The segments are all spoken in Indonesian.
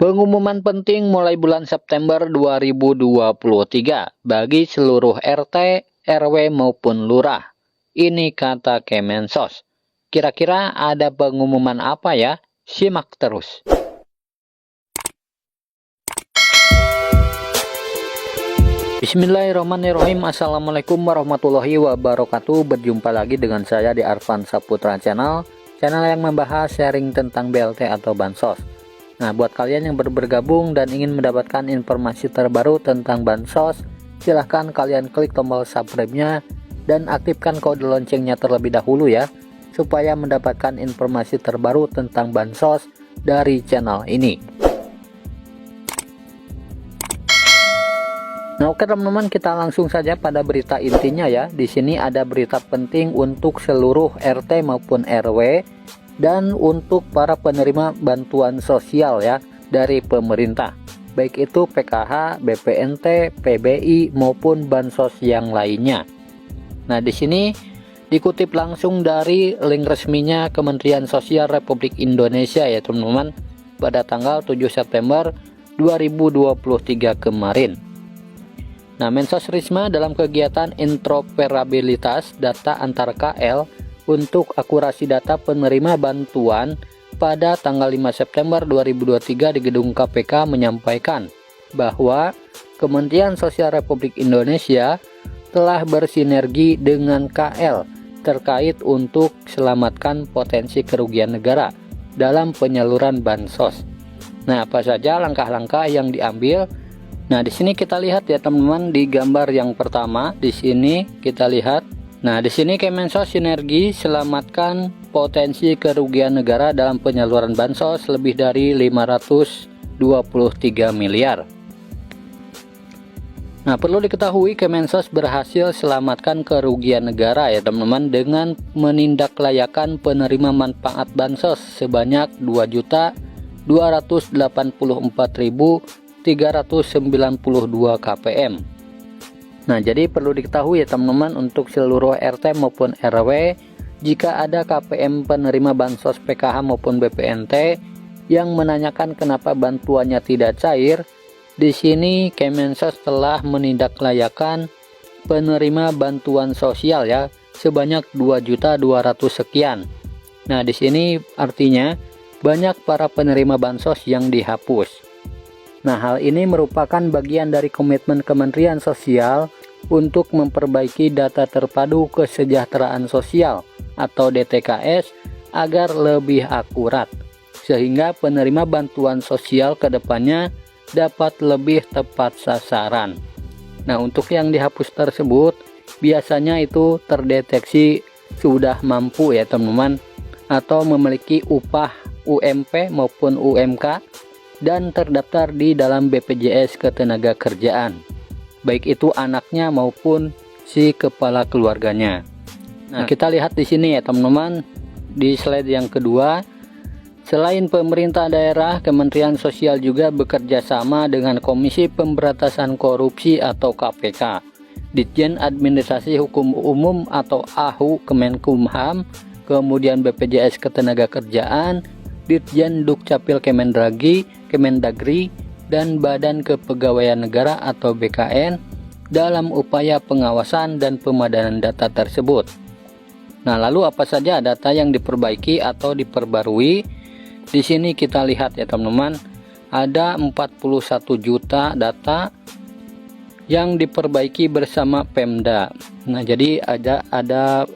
Pengumuman penting mulai bulan September 2023 bagi seluruh RT, RW maupun lurah. Ini kata Kemensos. Kira-kira ada pengumuman apa ya? Simak terus. Bismillahirrahmanirrahim. Assalamualaikum warahmatullahi wabarakatuh. Berjumpa lagi dengan saya di Arfan Saputra Channel yang membahas sharing tentang BLT atau Bansos. Nah, buat kalian yang baru bergabung dan ingin mendapatkan informasi terbaru tentang Bansos, silahkan kalian klik tombol subscribe-nya dan aktifkan kode loncengnya terlebih dahulu ya, supaya mendapatkan informasi terbaru tentang Bansos dari channel ini. Nah, oke teman-teman, kita langsung saja pada berita intinya ya. Di sini ada berita penting untuk seluruh RT maupun RW dan untuk para penerima bantuan sosial ya dari pemerintah, baik itu PKH, BPNT, PBI maupun bansos yang lainnya. Nah, di sini dikutip langsung dari link resminya Kementerian Sosial Republik Indonesia ya teman-teman, pada tanggal 7 September 2023 kemarin. Nah, Mensos Risma dalam kegiatan interoperabilitas data antar KL untuk akurasi data penerima bantuan pada tanggal 5 September 2023 di Gedung KPK menyampaikan bahwa Kementerian Sosial Republik Indonesia telah bersinergi dengan KL terkait untuk selamatkan potensi kerugian negara dalam penyaluran bansos. Nah, apa saja langkah-langkah yang diambil? Nah, di sini kita lihat ya teman-teman, di gambar yang pertama di sini kita lihat. Nah, di sini Kemensos sinergi selamatkan potensi kerugian negara dalam penyaluran bansos lebih dari 523 miliar. Nah, perlu diketahui Kemensos berhasil selamatkan kerugian negara ya teman-teman dengan menindaklanjuti penerima manfaat bansos sebanyak 2.284.392 KPM. Nah, jadi perlu diketahui ya teman-teman, untuk seluruh RT maupun RW, jika ada KPM penerima bansos PKH maupun BPNT yang menanyakan kenapa bantuannya tidak cair, di sini Kemensos telah menindaklanjuti penerima bantuan sosial ya sebanyak 2.200 sekian. Nah, di sini artinya banyak para penerima bansos yang dihapus. Nah, hal ini merupakan bagian dari komitmen Kementerian Sosial untuk memperbaiki data terpadu kesejahteraan sosial atau DTKS agar lebih akurat, sehingga penerima bantuan sosial ke depannya dapat lebih tepat sasaran. Nah, untuk yang dihapus tersebut biasanya itu terdeteksi sudah mampu ya teman-teman, atau memiliki upah UMP maupun UMK dan terdaftar di dalam BPJS Ketenagakerjaan, baik itu anaknya maupun si kepala keluarganya. Nah, kita lihat di sini ya teman-teman, di slide yang kedua, selain pemerintah daerah, Kementerian Sosial juga bekerja sama dengan Komisi Pemberantasan Korupsi atau KPK, Ditjen Administrasi Hukum Umum atau AHU Kemenkumham, kemudian BPJS Ketenagakerjaan, Ditjen Dukcapil Kemendagri, dan Badan Kepegawaian Negara atau BKN dalam upaya pengawasan dan pemadanan data tersebut. Nah, lalu apa saja data yang diperbaiki atau diperbarui? Di sini kita lihat ya teman-teman, ada 41 juta data yang diperbaiki bersama Pemda. Nah, jadi ada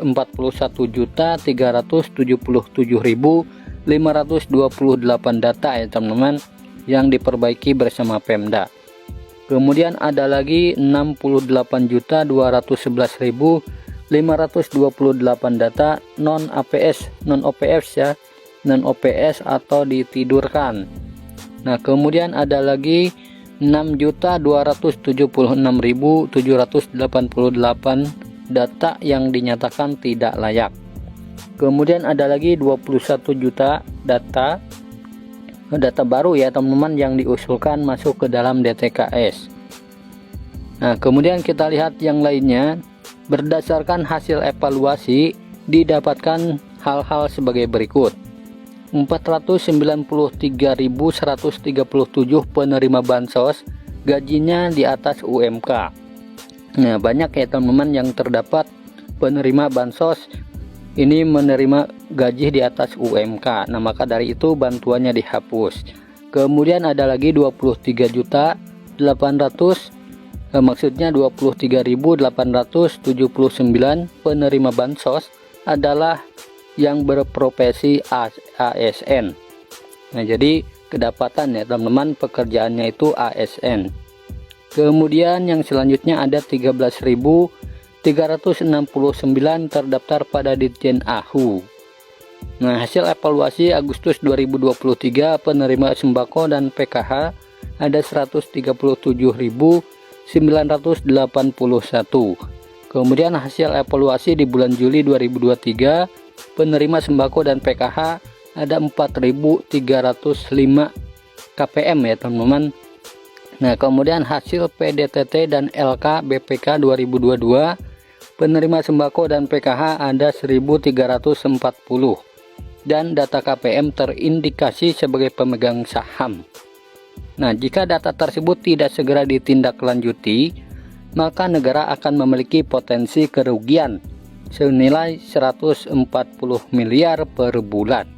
41.377.528 data ya teman-teman yang diperbaiki bersama Pemda. Kemudian ada lagi 68.211.528 data non OPS ya, non OPS atau ditidurkan. Nah, kemudian ada lagi 6.276.788 data yang dinyatakan tidak layak. Kemudian ada lagi 21 juta data baru ya teman-teman yang diusulkan masuk ke dalam DTKS. Nah, kemudian kita lihat yang lainnya. Berdasarkan hasil evaluasi didapatkan hal-hal sebagai berikut. 493.137 penerima bansos gajinya di atas UMK. Nah, banyak ya teman-teman yang terdapat penerima bansos ini menerima gaji di atas UMK. Nah, maka dari itu bantuannya dihapus. Kemudian ada lagi 23.800, maksudnya 23.879 penerima bansos adalah yang berprofesi ASN. Nah, jadi kedapatan ya teman-teman, pekerjaannya itu ASN. Kemudian yang selanjutnya ada 13.369 terdaftar pada Ditjen AHU. Nah, hasil evaluasi Agustus 2023 penerima sembako dan PKH ada 137.981. Kemudian hasil evaluasi di bulan Juli 2023 penerima sembako dan PKH ada 4.305 KPM ya teman-teman. Nah, kemudian hasil PDTT dan LK BPK 2022 penerima sembako dan PKH ada 1.340 dan data KPM terindikasi sebagai pemegang saham. Nah, jika data tersebut tidak segera ditindaklanjuti, maka negara akan memiliki potensi kerugian senilai 140 miliar per bulan.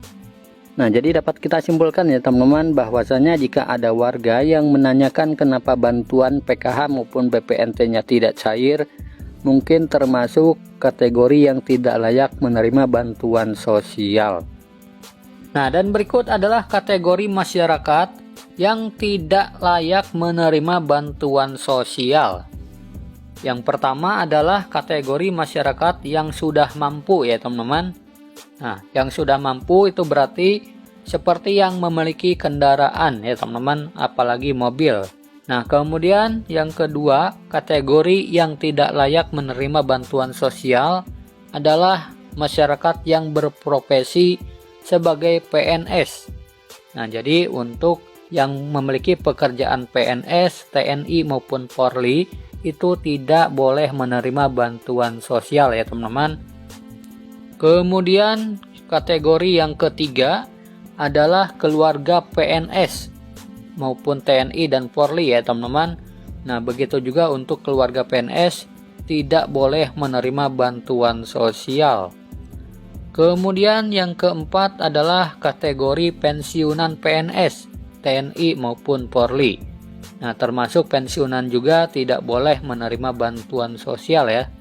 Nah, jadi dapat kita simpulkan ya teman-teman, bahwasanya jika ada warga yang menanyakan kenapa bantuan PKH maupun BPNT-nya tidak cair, mungkin termasuk kategori yang tidak layak menerima bantuan sosial. Nah, dan berikut adalah kategori masyarakat yang tidak layak menerima bantuan sosial. Yang pertama adalah kategori masyarakat yang sudah mampu ya teman-teman. Nah, yang sudah mampu itu berarti seperti yang memiliki kendaraan ya teman-teman, apalagi mobil. Nah, kemudian yang kedua, kategori yang tidak layak menerima bantuan sosial adalah masyarakat yang berprofesi sebagai PNS. Nah, jadi untuk yang memiliki pekerjaan PNS, TNI maupun Polri itu tidak boleh menerima bantuan sosial ya teman-teman. Kemudian kategori yang ketiga adalah keluarga PNS maupun TNI dan Polri ya teman-teman. Nah, begitu juga untuk keluarga PNS tidak boleh menerima bantuan sosial. Kemudian yang keempat adalah kategori pensiunan PNS, TNI maupun Polri. Nah, termasuk pensiunan juga tidak boleh menerima bantuan sosial ya.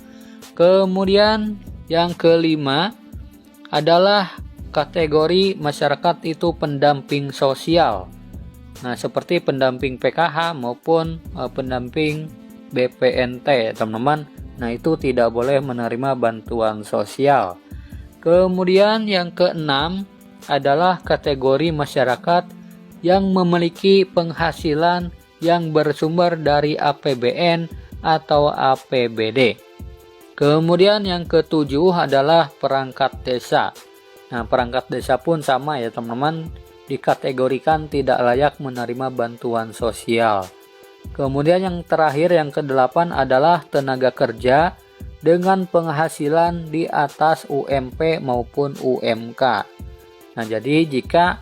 Kemudian yang kelima adalah kategori masyarakat itu pendamping sosial. Nah, seperti pendamping PKH maupun pendamping BPNT teman-teman. Nah, itu tidak boleh menerima bantuan sosial. Kemudian yang keenam adalah kategori masyarakat yang memiliki penghasilan yang bersumber dari APBN atau APBD. Kemudian yang ketujuh adalah perangkat desa. Nah, perangkat desa pun sama ya teman-teman, dikategorikan tidak layak menerima bantuan sosial. Kemudian yang terakhir yang kedelapan adalah tenaga kerja dengan penghasilan di atas UMP maupun UMK. Nah, jadi jika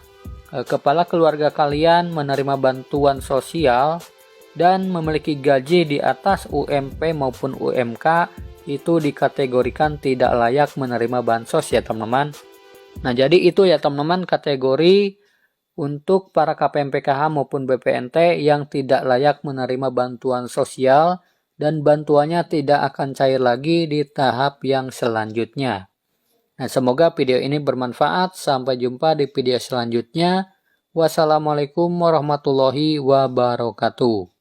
kepala keluarga kalian menerima bantuan sosial dan memiliki gaji di atas UMP maupun UMK, itu dikategorikan tidak layak menerima bansos ya teman-teman. Nah, jadi itu ya teman-teman kategori untuk para KPM PKH maupun BPNT yang tidak layak menerima bantuan sosial dan bantuannya tidak akan cair lagi di tahap yang selanjutnya. Nah, semoga video ini bermanfaat. Sampai jumpa di video selanjutnya. Wassalamualaikum warahmatullahi wabarakatuh.